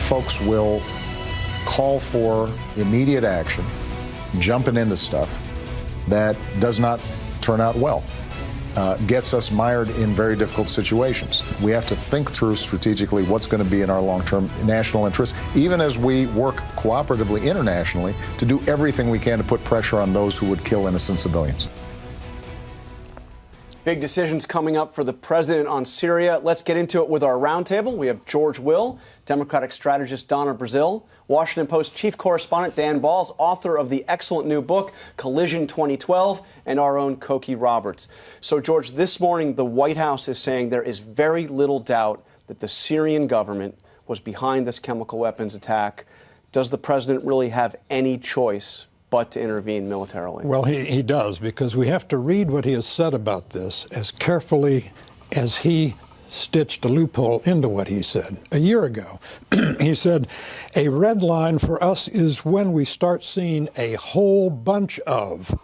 folks will call for immediate action, jumping into stuff that does not turn out well, gets us mired in very difficult situations. We have to think through strategically what's going to be in our long-term national interest, even as we work cooperatively internationally to do everything we can to put pressure on those who would kill innocent civilians. Big decisions coming up for the president on Syria. Let's get into it with our roundtable. We have George Will, Democratic strategist Donna, Brazile, Washington Post chief correspondent Dan Balz, author of the excellent new book, Collision 2012, and our own Cokie Roberts. So, George, this morning the White House is saying there is very little doubt that the Syrian government was behind this chemical weapons attack. Does the president really have any choice but to intervene militarily? Well, he does, because we have to read what he has said about this as carefully as he stitched a loophole into what he said. A year ago, he said, a red line for us is when we start seeing a whole bunch of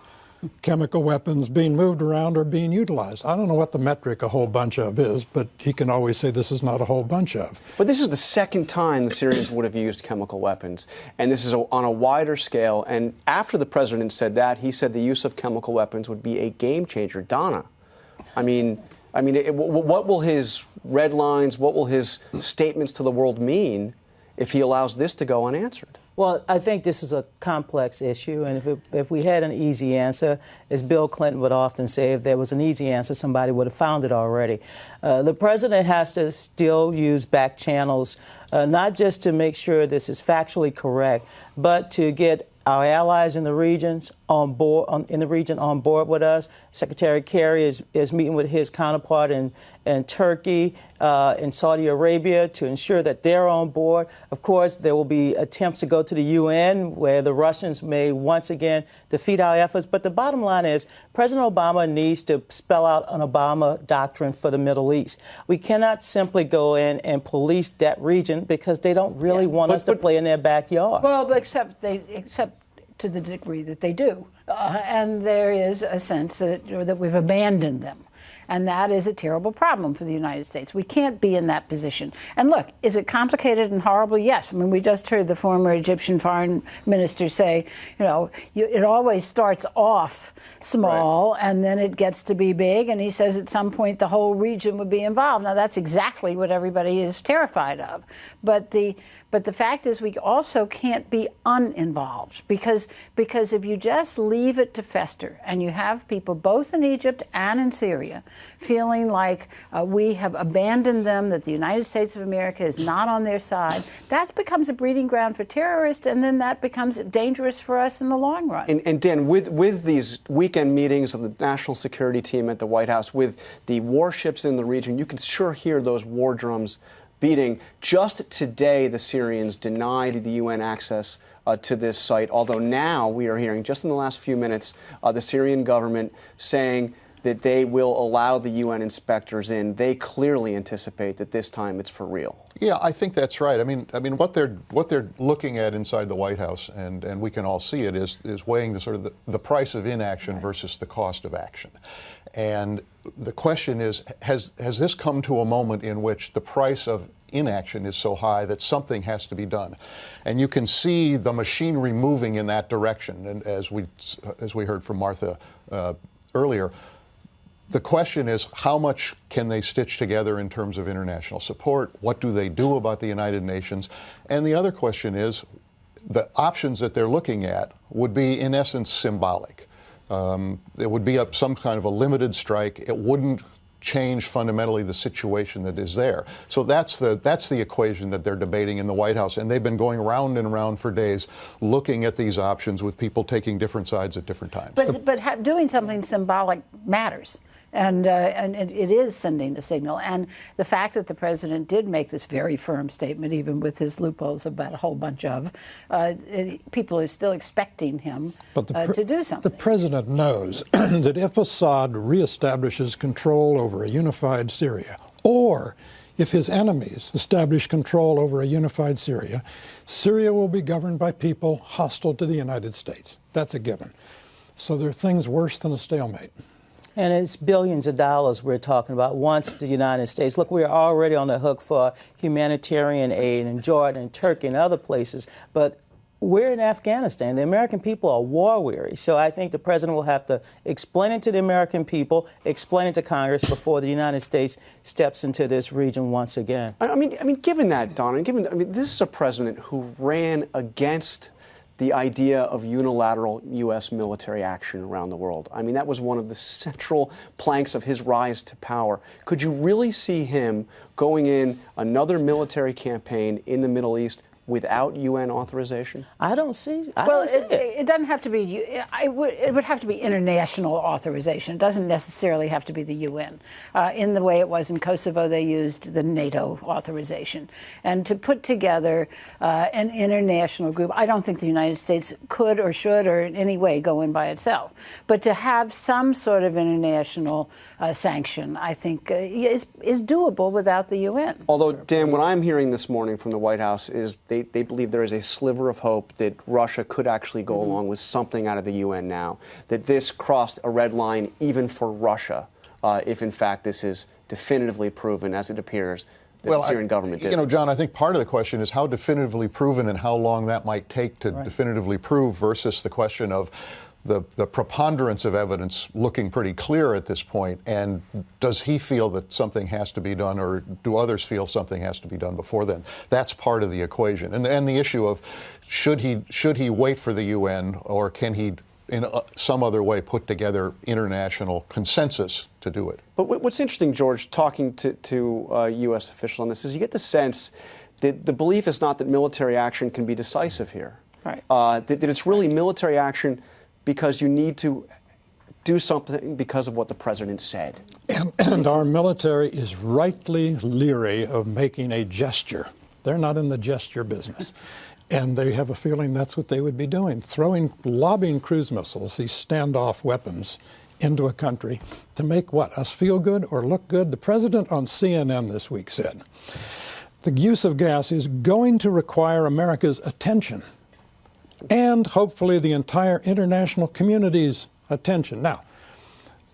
chemical weapons being moved around or being utilized. I don't know what the metric a whole bunch of is, but he can always say this is not a whole bunch of. But this is the second time the Syrians would have used chemical weapons, and this is on a wider scale. And after the president said that, he said the use of chemical weapons would be a game changer. Donna, what will his red lines, what will his statements to the world mean if he allows this to go unanswered? Well, I think this is a complex issue, and if we had an easy answer, as Bill Clinton would often say, if there was an easy answer, somebody would have found it already. The president has to still use back channels, not just to make sure this is factually correct, but to get our allies in the regions on board, on board with us. Secretary Kerry is meeting with his counterpart in Turkey, in Saudi Arabia, to ensure that they're on board. Of course, there will be attempts to go to the UN, where the Russians may once again defeat our efforts. But the bottom line is, President Obama needs to spell out an Obama doctrine for the Middle East. We cannot simply go in and police that region, because they don't really want us to play in their backyard. Well, except to the degree that they do. And there is a sense that we've abandoned them. And that is a terrible problem for the United States. We can't be in that position. And look, is it complicated and horrible? Yes. I mean, we just heard the former Egyptian foreign minister say, it always starts off small, right, and then it gets to be big. And he says at some point the whole region would be involved. Now, that's exactly what everybody is terrified of. But the fact is, we also can't be uninvolved, because if you just leave it to fester, and you have people both in Egypt and in Syria feeling like we have abandoned them, that the United States of America is not on their side, that becomes a breeding ground for terrorists, and then that becomes dangerous for us in the long run. And Dan, with these weekend meetings of the National Security Team at the White House, with the warships in the region, you can sure hear those war drums beating. Just today, the Syrians denied the UN access to this site, although now we are hearing, just in the last few minutes, the Syrian government saying that they will allow the UN inspectors in. They clearly anticipate that this time it's for real. Yeah, I think that's right. I mean, what they're looking at inside the White House, and we can all see it, is weighing the sort of the price of inaction versus the cost of action. And the question is, has this come to a moment in which the price of inaction is so high that something has to be done? And you can see the machinery moving in that direction. And as we heard from Martha earlier, the question is, how much can they stitch together in terms of international support? What do they do about the United Nations? And the other question is, the options that they're looking at would be, in essence, symbolic. It would be some kind of a limited strike. It wouldn't change fundamentally the situation that is there. So that's the equation that they're debating in the White House, and they've been going round and round for days, looking at these options with people taking different sides at different times. But doing something symbolic matters. And it is sending a signal. And the fact that the president did make this very firm statement, even with his loopholes about a whole bunch of, people are still expecting him to do something. The president knows that if Assad reestablishes control over a unified Syria, or if his enemies establish control over a unified Syria, Syria will be governed by people hostile to the United States. That's a given. So there are things worse than a stalemate. And it's billions of dollars we're talking about once the United States. Look, we're already on the hook for humanitarian aid in Jordan and Turkey and other places, but we're in Afghanistan. The American people are war weary. So I think the president will have to explain it to the American people, explain it to Congress before the United States steps into this region once again. I mean, given that, Donna, this is a president who ran against the idea of unilateral U.S. military action around the world. I mean, that was one of the central planks of his rise to power. Could you really see him going in another military campaign in the Middle East without UN authorization? I don't see. It doesn't have to be. It would have to be international authorization. It doesn't necessarily have to be the UN. In the way it was in Kosovo, they used the NATO authorization. And to put together an international group, I don't think the United States could or should or in any way go in by itself. But to have some sort of international sanction, I think, is doable without the UN. Although, Dan, what I'm hearing this morning from the White House is they believe there is a sliver of hope that Russia could actually go along with something out of the UN now, that this crossed a red line even for Russia, if in fact this is definitively proven, as it appears, that the Syrian government did. You know, John, I think part of the question is how definitively proven and how long that might take to definitively prove versus the question of the preponderance of evidence looking pretty clear at this point, and does he feel that something has to be done, or do others feel something has to be done before then? That's part of the equation, and the issue of should he wait for the UN, or can he in some other way put together international consensus to do it? But what's interesting, George, talking to a U.S. official on this, is you get the sense that the belief is not that military action can be decisive here, right? That it's really military action because you need to do something because of what the president said. And our military is rightly leery of making a gesture. They're not in the gesture business. And they have a feeling that's what they would be doing, lobbing cruise missiles, these standoff weapons, into a country to make what, us feel good or look good? The president on CNN this week said, the use of gas is going to require America's attention, and hopefully the entire international community's attention. Now,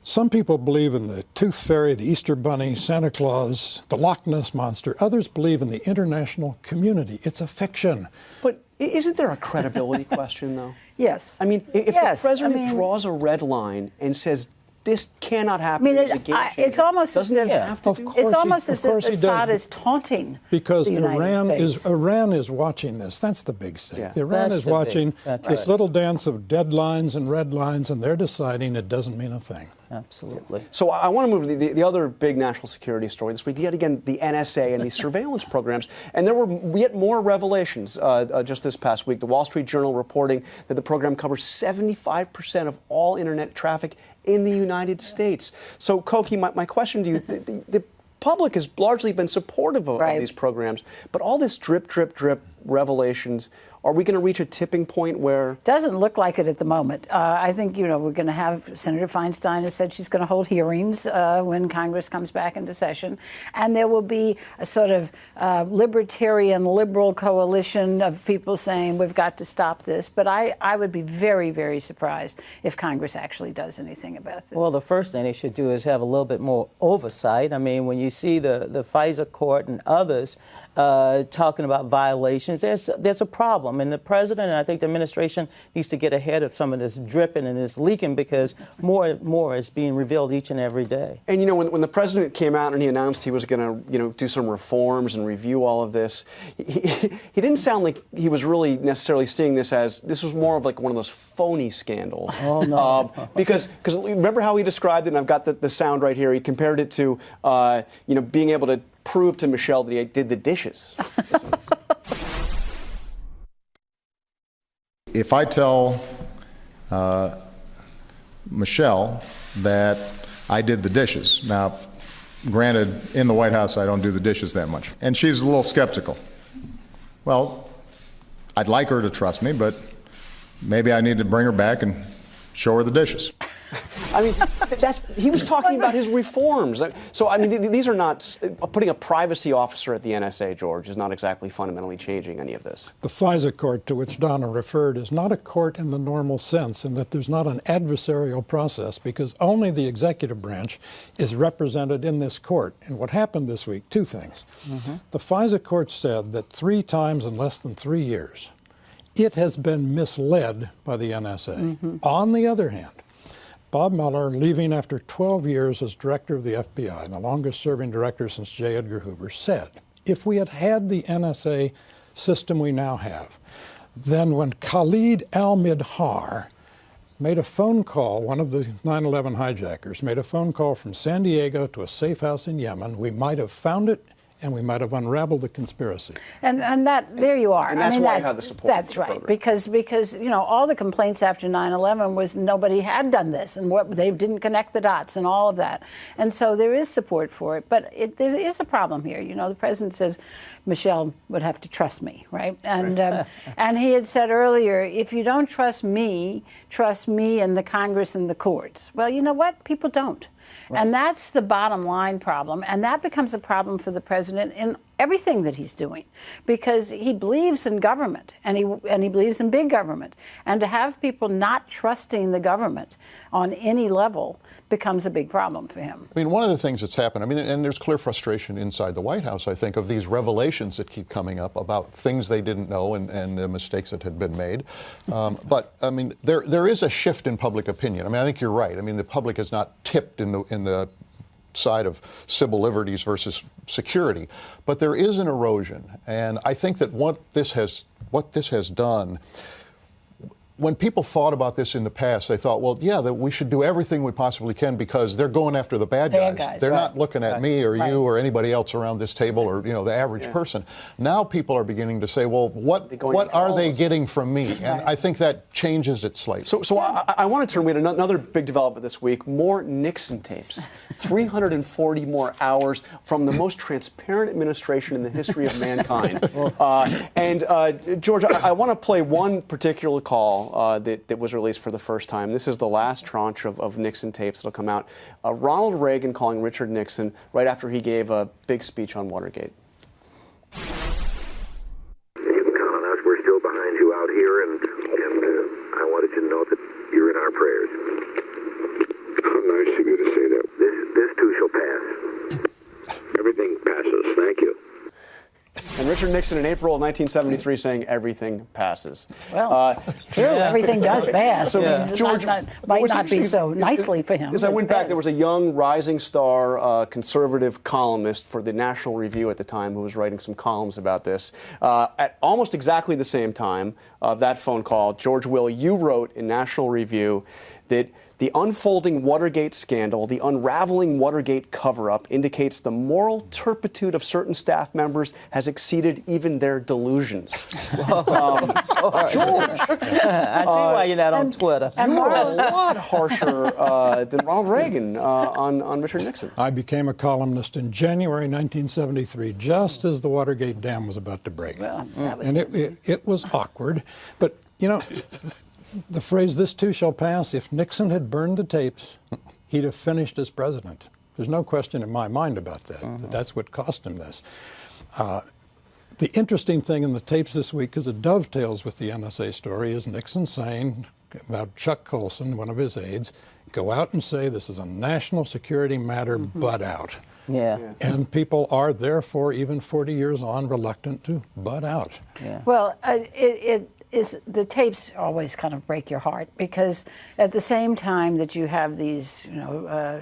some people believe in the Tooth Fairy, the Easter Bunny, Santa Claus, the Loch Ness Monster. Others believe in the international community. It's a fiction. But isn't there a credibility question, though? Yes. I mean, if the president draws a red line and says, this cannot happen. I mean, it's almost as if it's almost as if Assad is taunting because the United States. Iran is watching this. That's the big stake. Yeah. Iran is watching this little dance of dead lines and red lines, and they're deciding it doesn't mean a thing. Absolutely. So I want to move to the other big national security story this week. Yet again, the NSA and these surveillance programs. And there were yet more revelations just this past week. The Wall Street Journal reporting that the program covers 75% of all internet traffic in the United States. So, Cokie, my question to you, the public has largely been supportive of these programs, but all this drip, drip, drip revelations, are we going to reach a tipping point where... Doesn't look like it at the moment. I think, we're going to have... Senator Feinstein has said she's going to hold hearings when Congress comes back into session. And there will be a sort of libertarian, liberal coalition of people saying we've got to stop this. But I would be very, very surprised if Congress actually does anything about this. Well, the first thing they should do is have a little bit more oversight. I mean, when you see the FISA court and others talking about violations, there's a problem. And the president and I think the administration needs to get ahead of some of this dripping and this leaking, because more and more is being revealed each and every day. And when the president came out and he announced he was going to do some reforms and review all of this, he didn't sound like he was really necessarily seeing this as, this was more of like one of those phony scandals. Oh, no. Because remember how he described it, and I've got the sound right here, he compared it to being able to prove to Michelle that he did the dishes. If I tell Michelle that I did the dishes, now, granted, in the White House I don't do the dishes that much, and she's a little skeptical. Well, I'd like her to trust me, but maybe I need to bring her back and show her the dishes. I mean, he was talking about his reforms. So, I mean, these are not, putting a privacy officer at the NSA, George, is not exactly fundamentally changing any of this. The FISA court to which Donna referred is not a court in the normal sense, in that there's not an adversarial process, because only the executive branch is represented in this court. And what happened this week, two things. The FISA court said that 3 times in less than 3 years, it has been misled by the NSA. On the other hand, Bob Mueller, leaving after 12 years as director of the FBI, the longest-serving director since J. Edgar Hoover, said, if we had had the NSA system we now have, then when Khalid al-Midhar made a phone call, one of the 9/11 hijackers made a phone call from San Diego to a safe house in Yemen, we might have found it and we might have unraveled the conspiracy. And that, there you are. And that's why you have the support. That's right, because you know, all the complaints after 9/11 was nobody had done this, and they didn't connect the dots and all of that. And so there is support for it, but there is a problem here. You know, the president says Michelle would have to trust me, right? And and he had said earlier, if you don't trust me and the Congress and the courts. Well, you know what? People don't. Right. And that's the bottom line problem. And that becomes a problem for the president in everything that he's doing, because he believes in government and he believes in big government. And to have people not trusting the government on any level becomes a big problem for him. I mean, one of the things that's happened, I mean, and there's clear frustration inside the White House, I think, of these revelations that keep coming up about things they didn't know and mistakes that had been made. But, I mean, there is a shift in public opinion. I mean, I think you're right. I mean, the public has not tipped in the side of civil liberties versus security, but there is an erosion, and I think that what this has done, when people thought about this in the past, they thought, well, yeah, that we should do everything we possibly can because they're going after the bad guys. They're not looking at me or you or anybody else around this table or, you know, the average person. Now people are beginning to say, well, what are they getting from me? And I think that changes it slightly. So I want to turn, we had another big development this week, more Nixon tapes. 340 more hours from the most transparent administration in the history of mankind. George, I want to play one particular call that was released for the first time. This is the last tranche of Nixon tapes that'll come out. Ronald Reagan calling Richard Nixon right after he gave a big speech on Watergate. You can count on us. We're still behind you out here, and I wanted you to know that you're in our prayers. How nice of you to say that. This too shall pass. Everything passes. Thank you. And Richard Nixon in April of 1973 saying everything passes. Well, true, everything does pass. So, George, might not be so nicely for him. As I went back, there was a young rising star conservative columnist for the National Review at the time who was writing some columns about this. At almost exactly the same time of that phone call, George Will, you wrote in National Review that the unfolding Watergate scandal, the unraveling Watergate cover-up, indicates the moral turpitude of certain staff members has exceeded even their delusions. George! I see why you're not on Twitter. You were a lot harsher than Ronald Reagan on Richard Nixon. I became a columnist in January 1973, just as the Watergate dam was about to break. Well, that was it was awkward, but, you know, the phrase, this too shall pass, if Nixon had burned the tapes, he'd have finished as president. There's no question in my mind about that. That's what cost him this. The interesting thing in the tapes this week, because it dovetails with the NSA story, is Nixon saying about Chuck Colson, one of his aides, go out and say this is a national security matter, butt out. Yeah. And people are, therefore, even 40 years on, reluctant to butt out. Yeah. Well, the tapes always kind of break your heart, because at the same time that you have these, you know,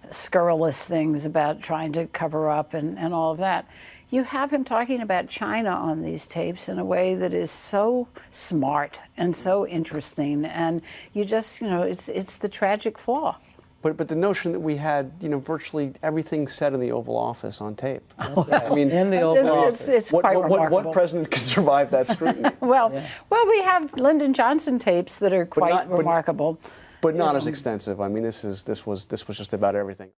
scurrilous things about trying to cover up and all of that, you have him talking about China on these tapes in a way that is so smart and so interesting, and you just, you know, it's the tragic flaw. But the notion that we had, you know, virtually everything said in the Oval Office on tape. I mean, in the Oval Office. It's quite remarkable. What president can survive that scrutiny? Well, we have Lyndon Johnson tapes that are quite remarkable. But not as extensive. I mean, this was just about everything.